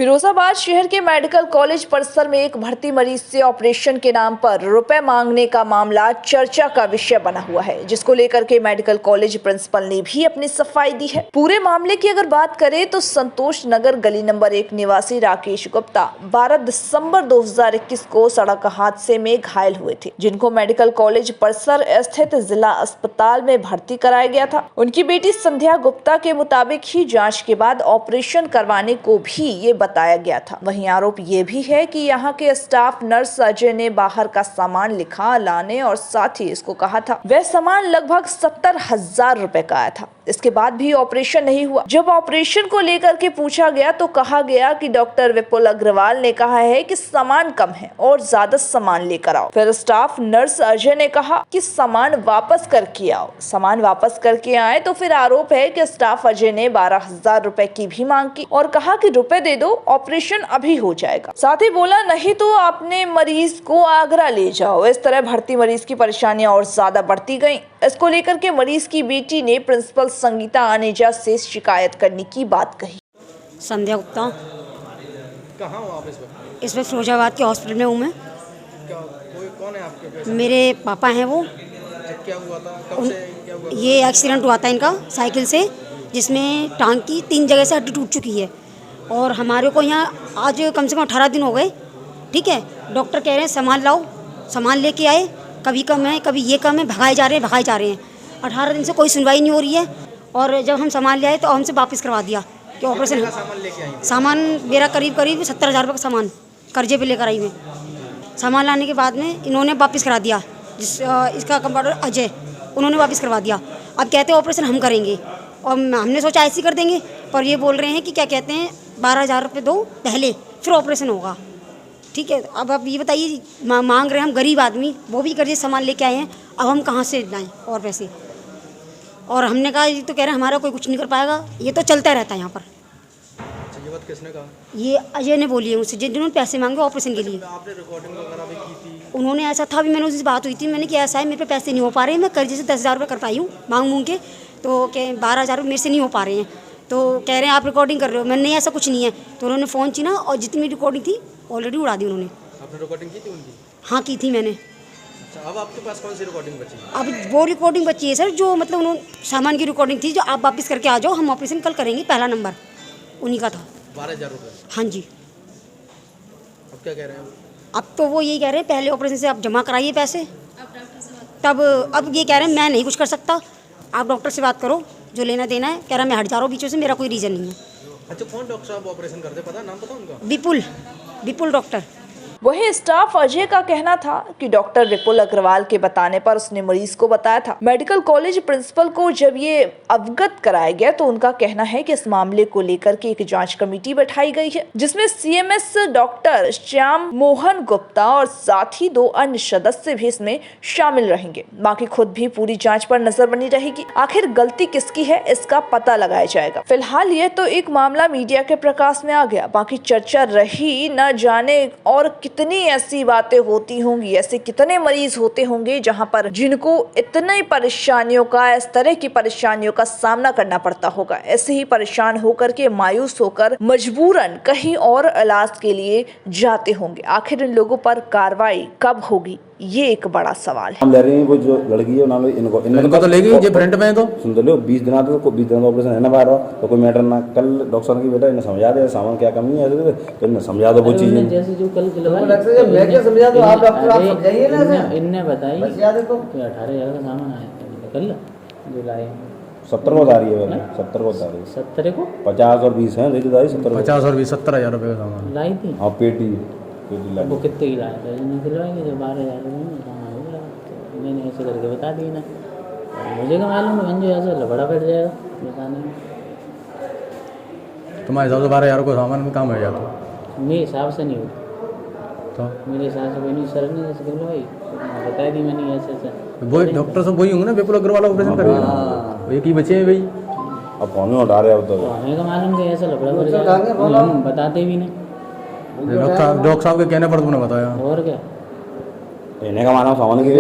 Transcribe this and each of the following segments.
फिरोजाबाद शहर के medical college परिसर में एक भर्ती मरीज से ऑपरेशन के नाम पर रुपए मांगने का मामला चर्चा का विषय बना हुआ है, जिसको लेकर के मेडिकल कॉलेज प्रिंसिपल ने भी अपनी सफाई दी है। पूरे मामले की अगर बात करें तो संतोष नगर गली नंबर 1 निवासी राकेश गुप्ता 12 दिसंबर 2021 को सड़क हादसे में घायल हुए थे, जिनको मेडिकल कॉलेज परिसर स्थित जिला अस्पताल में भर्ती कराया गया था। उनकी बेटी संध्या गुप्ता के मुताबिक ही जाँच के बाद ऑपरेशन करवाने को भी ये बताया गया था। वहीं आरोप ये भी है कि यहाँ के स्टाफ नर्स अजय ने बाहर का सामान लिखा लाने और साथ ही इसको कहा था। वह सामान लगभग 70,000 रुपए का आया था। इसके बाद भी ऑपरेशन नहीं हुआ। जब ऑपरेशन को लेकर के पूछा गया तो कहा गया कि डॉक्टर विपुल अग्रवाल ने कहा है कि सामान कम है और ज्यादा सामान लेकर आओ। फिर स्टाफ नर्स अजय ने कहा कि सामान वापस करके आओ। सामान वापस करके आए तो फिर आरोप है कि स्टाफ अजय ने 12,000 रुपए की भी मांग की और कहा कि रुपए दे दो, ऑपरेशन अभी हो जाएगा। साथ ही बोला नहीं तो अपने मरीज को आगरा ले जाओ। इस तरह भर्ती मरीज की परेशानियां और ज्यादा बढ़ती गयी। इसको लेकर के मरीज की बेटी ने प्रिंसिपल संगीता आनेजा से शिकायत करने की बात कही। संध्या गुप्ता। कहाँ हो आप इस वक्त? इस वक्त फिरोजाबाद के हॉस्पिटल में हूँ मैं। कौन है आपके? मेरे पापा हैं वो। क्या हुआ था? कब से क्या हुआ? ये एक्सीडेंट हुआ था इनका साइकिल से, जिसमें टांग की 3 जगह से हड्डी टूट चुकी है और हमारे को यहाँ आज कम से कम 18 दिन हो गए। ठीक है, डॉक्टर कह रहे हैं सामान लाओ, सामान लेके आए, कभी कम है कभी ये कम है, भगाए जा रहे हैं। 18 दिन से कोई सुनवाई नहीं हो रही है और जब हम सामान ले आए तो हमसे वापस करवा दिया कि ऑपरेशन। सामान मेरा करीब 70,000 रुपये का सामान कर्जे पे लेकर आई मैं। सामान लाने के बाद में इन्होंने वापस करा दिया, इसका कंपाउंडर अजय, उन्होंने वापस करवा दिया। अब कहते हैं ऑपरेशन हम करेंगे और हमने सोचा ऐसे ही कर देंगे, पर ये बोल रहे हैं कि क्या कहते हैं 12,000 रुपये दो पहले फिर ऑपरेशन होगा। ठीक है, अब आप ये बताइए, मांग रहे हैं हम गरीब आदमी, वो भी कर्जे सामान लेके आए हैं, अब हम कहाँ से लाएं और पैसे। और हमने कहा ये तो कह रहे हैं हमारा कोई कुछ नहीं कर पाएगा, ये तो चलता रहता है यहाँ पर। अच्छा, ये बात किसने कहा? ये अजय ने बोली है मुझसे, जिन्होंने पैसे मांगे ऑपरेशन के लिए। आपने रिकॉर्डिंग वगैरह भी की थी? उन्होंने ऐसा था भी, मैंने उससे बात हुई थी, मैंने किया ऐसा है मेरे पे पैसे नहीं हो पा रहे हैं, मैं कर्जे से 10,000 रुपये कर पाई हूँ मांग के, तो कह 12,000 मेरे से नहीं हो पा रहे हैं। तो कह रहे हैं आप रिकॉर्डिंग कर रहे हो। मैंने नहीं, ऐसा कुछ नहीं है। तो उन्होंने फ़ोन छीना और जितनी रिकॉर्डिंग थी ऑलरेडी उड़ा दी उन्होंने। आपने रिकॉर्डिंग की थी उनकी? हाँ, की थी मैंने। अच्छा, अब आपके पास कौन सी रिकॉर्डिंग बची है? अब वो रिकॉर्डिंग बची है सर, जो मतलब उन्होंने सामान की रिकॉर्डिंग थी, जो आप वापस करके आ जाओ, हम ऑपरेशन कल करेंगे, पहला नंबर उन्हीं का था। 12,000 रुपये? हाँ जी। अब क्या कह रहे हैं? अब तो वो यही कह रहे हैं पहले ऑपरेशन से आप जमा कराइए पैसे, तब अब ये कह रहे हैं मैं नहीं कुछ कर सकता, आप डॉक्टर से बात करो, जो लेना देना है। कह रहा मैं हट जा रहा हूँ बीचों से, मेरा कोई रीज़न नहीं है। अच्छा, कौन डॉक्टर साहब ऑपरेशन करते, पता नाम पता उनका? विपुल डॉक्टर। वहीं स्टाफ अजय का कहना था कि डॉक्टर विपुल अग्रवाल के बताने पर उसने मरीज को बताया था। मेडिकल कॉलेज प्रिंसिपल को जब ये अवगत कराया गया तो उनका कहना है कि इस मामले को लेकर के एक जांच कमेटी बैठाई गई है, जिसमें सीएमएस डॉक्टर श्याम मोहन गुप्ता और साथ ही 2 अन्य सदस्य भी इसमें शामिल रहेंगे। बाकी खुद भी पूरी जाँच पर नजर बनी रहेगी। आखिर गलती किसकी है इसका पता लगाया जाएगा। फिलहाल ये तो एक मामला मीडिया के प्रकाश में आ गया, बाकी चर्चा रही न जाने और कितनी ऐसी बातें होती होंगी, ऐसे कितने मरीज होते होंगे जहां पर जिनको इतनी परेशानियों का, इस तरह की परेशानियों का सामना करना पड़ता होगा। ऐसे ही परेशान होकर के, मायूस होकर मजबूरन कहीं और इलाज के लिए जाते होंगे। आखिर इन लोगों पर कार्रवाई कब होगी, ये एक बड़ा सवाल है। हम ले रहे हैं वो जो लड़की है नाम इनको तो लेगी ये फ्रंट में तो सुन तो लो 20 दिन आते तो 20 दिन का ऑपरेशन है ना, बाहर तो कोई मैटर ना। कल डॉक्टर की बेटा इन्हें समझा दे सामान क्या कमी है, तो इन्हें समझा दो वो चीज़। जैसे जो कल मैं क्या समझा दो, आप डॉक्टर आप समझाइए ना। इनने बताई बस याद है तो 18,000 का सामान आया कल जो लाए 70 को बता रही है, 70 को बता रही है। 70 को 50 और 20 है, 50 और 20 70,000 रुपये का सामान लाई थी। हाँ, पेटी वो कितने की लाया था? इन्हें दिलवाएंगे जो 12,000 रुपये सामान हो गया, तो मैंने ऐसे करके बता दी ना। मुझे क्या मालूम है जो ऐसा लफड़ा बैठ जाएगा बताने में। तुम्हारे हिसाब से 12,000 को सामान में काम हो जाता? मेरे हिसाब से नहीं होता, तो मेरे हिसाब से कोई नहीं। सर ने जैसे कर भाई बता दी मैंने ऐसे ऐसे। वही डॉक्टर सब वही होंगे ना, विपुल अग्रवाल ऑपरेशन करेंगे, एक ही बचे हैं भाई। अब फोन में उठा रहे हो तो हमें का मालूम कि ऐसा लफड़ा बैठ जाएगा, हम बताते भी नहीं। डॉक्टर साहब के कहने पर तुमने बताया? और क्या इन्हें का मालूम सामान के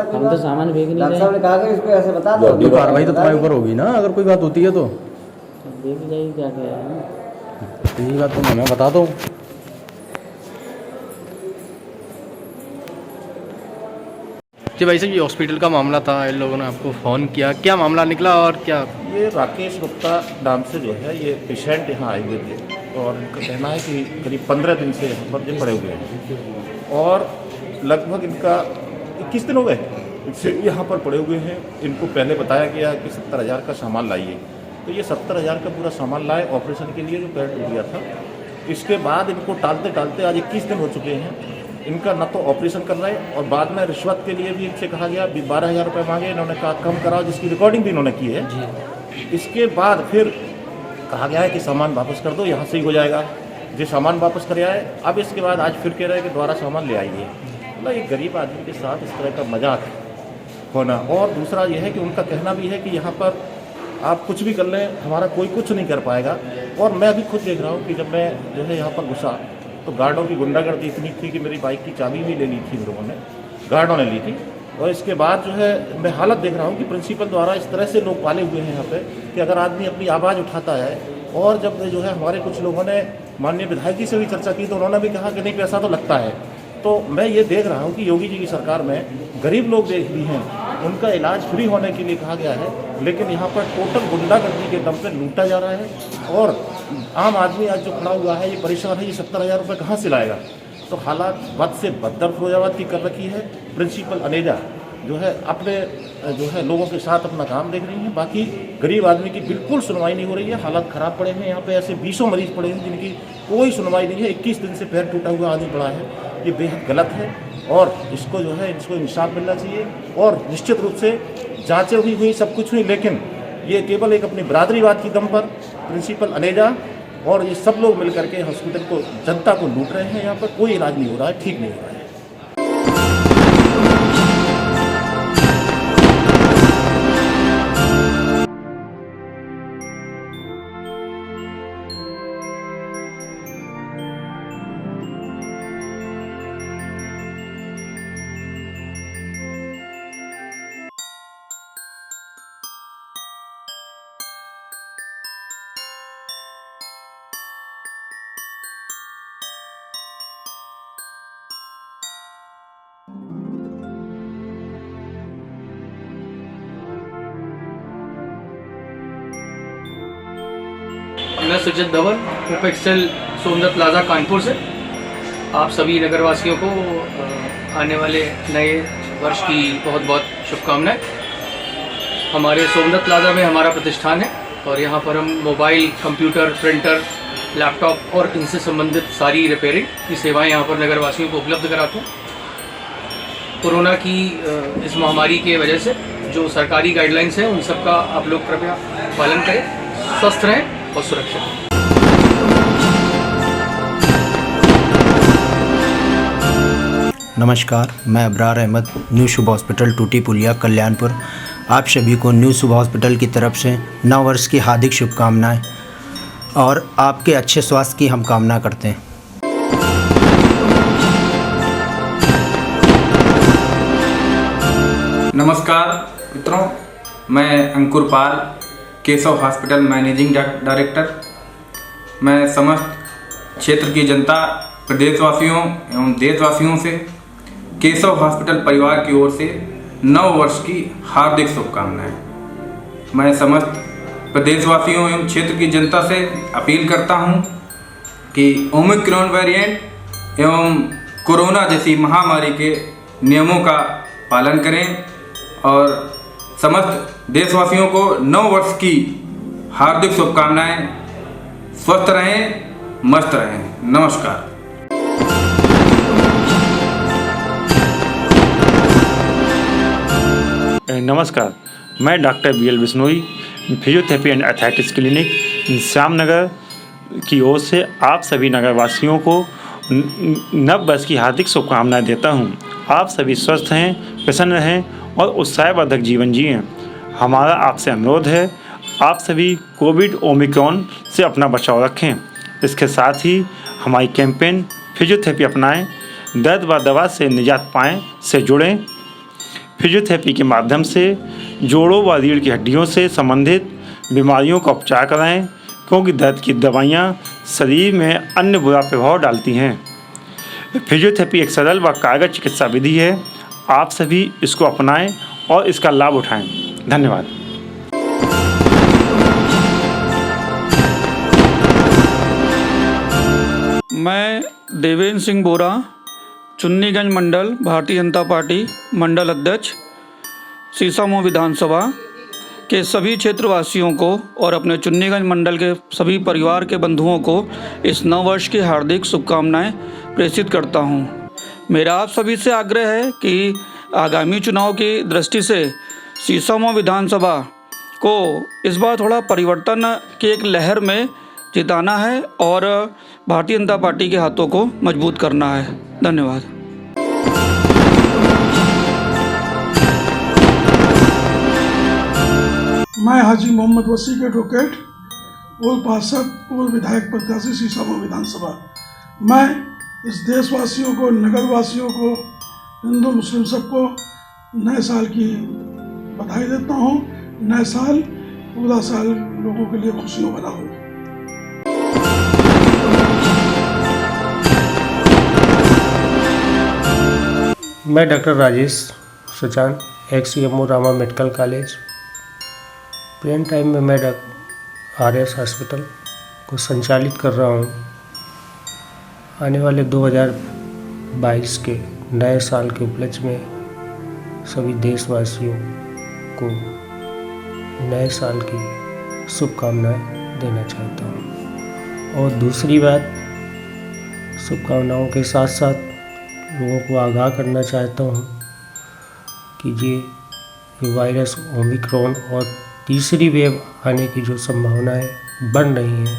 हम तो सामान भेज नहीं रहे। ने कहा कि इसको ऐसे बता दो, कार्रवाई तो तुम्हारे ऊपर होगी ना अगर कोई बात होती है तो। देखी जाएगी क्या क्या है। ठीक है, तो मैं बता दूँ। जी भाई साहब, ये हॉस्पिटल का मामला था, इन लोगों ने आपको फ़ोन किया, क्या मामला निकला और क्या? ये राकेश गुप्ता नाम से जो है ये पेशेंट यहाँ आए हुए थे और इनका कहना है कि करीब 15 दिन से यहाँ पर ये पड़े हुए हैं और लगभग इनका 21 दिन हो गए इससे यहाँ पर पड़े हुए हैं। इनको पहले बताया गया कि 70,000 का सामान लाइए, तो ये 70,000 का पूरा सामान लाए ऑपरेशन के लिए जो पैर टूट गया था। इसके बाद इनको टालते टालते आज 21 दिन हो चुके हैं। इनका न तो ऑपरेशन कर रहे हैं और बाद में रिश्वत के लिए भी इनसे कहा गया 12,000 रुपये मांगे, इन्होंने कहा कम कराओ, जिसकी रिकॉर्डिंग भी इन्होंने की है। इसके बाद फिर कहा गया है कि सामान वापस कर दो, यहाँ से ही हो जाएगा। जो सामान वापस कर आए, अब इसके बाद आज फिर कह रहे हैं कि दोबारा सामान ले आइए। मतलब एक गरीब आदमी के साथ इस तरह का मजाक होना। और दूसरा यह है कि उनका कहना भी है कि यहाँ पर आप कुछ भी कर लें, हमारा कोई कुछ नहीं कर पाएगा। और मैं भी खुद देख रहा हूँ कि जब मैं जो है यहाँ पर घुसा तो गार्डों की गुंडागर्दी इतनी थी कि मेरी बाइक की चाबी भी ले ली थी इन लोगों ने, गार्डों ने ली थी। और इसके बाद जो है मैं हालत देख रहा हूँ कि प्रिंसिपल द्वारा इस तरह से लोग पाले हुए हैं यहाँ पे कि अगर आदमी अपनी आवाज़ उठाता है। और जब जो है हमारे कुछ लोगों ने माननीय विधायक जी से भी चर्चा की तो उन्होंने भी कहा कि नहीं, पैसा तो लगता है। तो मैं ये देख रहा हूँ कि योगी जी की सरकार में गरीब लोग देख भी हैं, उनका इलाज फ्री होने के लिए कहा गया है, लेकिन यहाँ पर टोटल गुंडागर्दी के दम पर लूटा जा रहा है। और आम आदमी आज जो खड़ा हुआ है ये परेशान है, ये 70,000 रुपये कहाँ से लाएगा। तो हालात बद से बदतर फिरोजाबाद की कर रखी है। प्रिंसिपल अनेजा जो है अपने जो है लोगों के साथ अपना काम देख रही हैं, बाकी गरीब आदमी की बिल्कुल सुनवाई नहीं हो रही है। हालात ख़राब पड़े हैं, यहाँ पे ऐसे 20 मरीज पड़े हैं जिनकी कोई सुनवाई नहीं है। 21 दिन से पैर टूटा हुआ आदमी पड़ा है, ये बेहद गलत है और इसको जो है इसको इंसाफ मिलना चाहिए। और निश्चित रूप से जाँचें हुई सब कुछ हुई, लेकिन ये केवल एक अपनी बरादरीवाद की दम पर प्रिंसिपल अनेजा और ये सब लोग मिलकर के हॉस्पिटल को, जनता को लूट रहे हैं। यहाँ पर कोई इलाज नहीं हो रहा है, ठीक नहीं हो रहा है। मैं सुजित धवन, एक्सेल सोमदत्त प्लाजा कानपुर से आप सभी नगरवासियों को आने वाले नए वर्ष की बहुत बहुत शुभकामनाएं। हमारे सोमदत्त प्लाजा में हमारा प्रतिष्ठान है और यहाँ पर हम मोबाइल, कंप्यूटर, प्रिंटर, लैपटॉप और इनसे संबंधित सारी रिपेयरिंग की सेवाएं यहाँ पर नगरवासियों को उपलब्ध कराते हैं। कोरोना की इस महामारी के वजह से जो सरकारी गाइडलाइंस हैं उन सब का आप लोग कृपया पालन करें, स्वस्थ रहें और सुरक्षित रहें। नमस्कार, मैं अबरार अहमद, न्यू शुभ हॉस्पिटल टूटी पुलिया कल्याणपुर। आप सभी को न्यू शुभ हॉस्पिटल की तरफ से नव वर्ष की हार्दिक शुभकामनाएं और आपके अच्छे स्वास्थ्य की हम कामना करते हैं। नमस्कार मित्रों, मैं अंकुर पाल, केशव हॉस्पिटल मैनेजिंग डायरेक्टर। मैं समस्त क्षेत्र की जनता, प्रदेशवासियों एवं देशवासियों से केशव हॉस्पिटल परिवार की ओर से नव वर्ष की हार्दिक शुभकामनाएं। मैं समस्त प्रदेशवासियों एवं क्षेत्र की जनता से अपील करता हूं कि ओमिक्रॉन वेरिएंट एवं कोरोना जैसी महामारी के नियमों का पालन करें और समस्त देशवासियों को नव वर्ष की हार्दिक शुभकामनाएं। स्वस्थ रहें, मस्त रहें। नमस्कार। नमस्कार, मैं doctor BL Bishnoi, physiotherapy and athletics clinic Shyamnagar की ओर से आप सभी नगरवासियों को नव वर्ष की हार्दिक शुभकामनाएं देता हूं। आप सभी स्वस्थ रहें, प्रसन्न रहें और उत्साहवर्धक जीवन जिएं। हमारा आपसे अनुरोध है, आप सभी कोविड ओमिक्रॉन से अपना बचाव रखें। इसके साथ ही हमारी कैंपेन फिजियोथेरेपी अपनाएं, दर्द व दवा से निजात पाएं से जुड़ें। फिजियोथेरेपी के माध्यम से जोड़ों व रीढ़ की हड्डियों से संबंधित बीमारियों का उपचार कराएं। क्योंकि दर्द की दवाइयाँ शरीर में अन्य बुरा प्रभाव डालती हैं। फिजियोथेरेपी एक सरल व कारगर चिकित्सा विधि है। आप सभी इसको अपनाएं और इसका लाभ उठाएं। धन्यवाद। मैं देवेंद्र सिंह बोरा, चुन्नीगंज मंडल भारतीय जनता पार्टी मंडल अध्यक्ष, सीसामऊ विधानसभा के सभी क्षेत्रवासियों को और अपने चुन्नीगंज मंडल के सभी परिवार के बंधुओं को इस नव वर्ष की हार्दिक शुभकामनाएं प्रेषित करता हूं। मेरा आप सभी से आग्रह है कि आगामी चुनाव की दृष्टि से सीसामऊ विधानसभा को इस बार थोड़ा परिवर्तन की एक लहर में जिताना है और भारतीय जनता पार्टी के हाथों को मजबूत करना है। धन्यवाद। मैं हाजी मोहम्मद वसीक एडवोकेट, पूर्व पार्षद, पूर्व विधायक प्रत्याशी सीसामऊ विधानसभा। मैं इस देशवासियों को, नगरवासियों को, हिंदू मुस्लिम सबको नए साल की बधाई देता हूँ। नए साल पूरा साल लोगों के लिए खुशियों भरा हो। मैं doctor Rajesh Sachan, ex CMO Rama medical college, present time में मैं RS हॉस्पिटल को संचालित कर रहा हूँ। आने वाले 2022 के नए साल के उपलक्ष्य में सभी देशवासियों को नए साल की शुभकामनाएं देना चाहता हूँ। और दूसरी बात, शुभकामनाओं के साथ साथ लोगों को आगाह करना चाहता हूँ कि ये वायरस ओमिक्रॉन और तीसरी वेव आने की जो संभावनाएं बन रही हैं,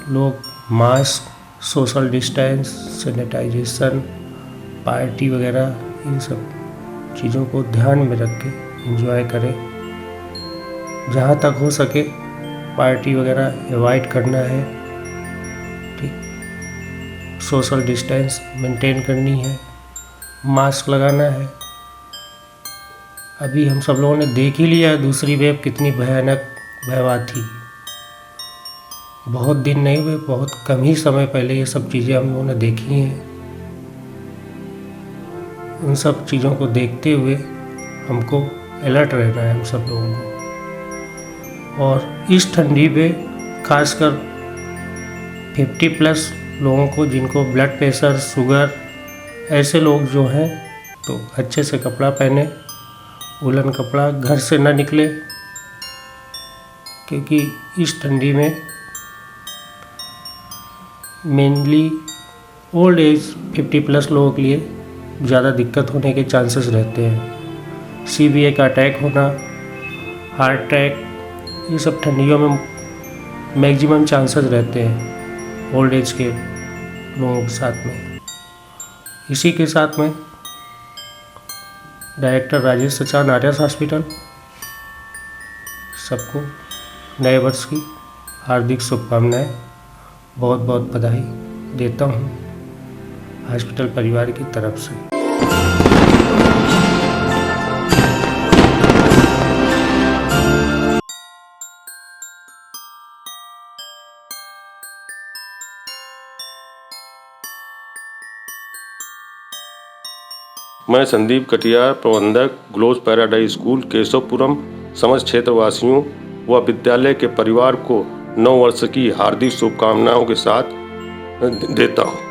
लोग mask, social distance, sanitization, party वगैरह इन सब चीज़ों को ध्यान में रख के एंजॉय करें। जहाँ तक हो सके पार्टी वगैरह अवॉइड करना है, ठीक, सोशल डिस्टेंस मेंटेन करनी है, मास्क लगाना है। अभी हम सब लोगों ने देख ही लिया दूसरी वेव कितनी भयानक भयावह थी। बहुत दिन नहीं हुए, बहुत कम ही समय पहले ये सब चीज़ें हम लोगों ने देखी हैं। उन सब चीज़ों को देखते हुए हमको अलर्ट रहना है हम सब लोगों को। और इस ठंडी में खासकर 50+ लोगों को, जिनको ब्लड प्रेशर, शुगर, ऐसे लोग जो हैं, तो अच्छे से कपड़ा पहने, वूलन कपड़ा, घर से ना निकले, क्योंकि इस ठंडी में मेनली ओल्ड एज 50+ लोगों के लिए ज़्यादा दिक्कत होने के चांसेस रहते हैं। CVA का अटैक होना, हार्ट अटैक, ये सब ठंडियों में मैक्सिमम चांसेस रहते हैं ओल्ड एज के लोगों के साथ में। इसी के साथ में director Rajesh Sachan, RS hospital, सबको नए वर्ष की हार्दिक शुभकामनाएं, बहुत बहुत बधाई देता हूं हॉस्पिटल परिवार की तरफ से। मैं संदीप कटियार, प्रबंधक, ग्लोज पैराडाइज स्कूल, केशवपुरम, समस्त क्षेत्रवासियों व विद्यालय के परिवार को नव वर्ष की हार्दिक शुभकामनाओं के साथ देता हूँ।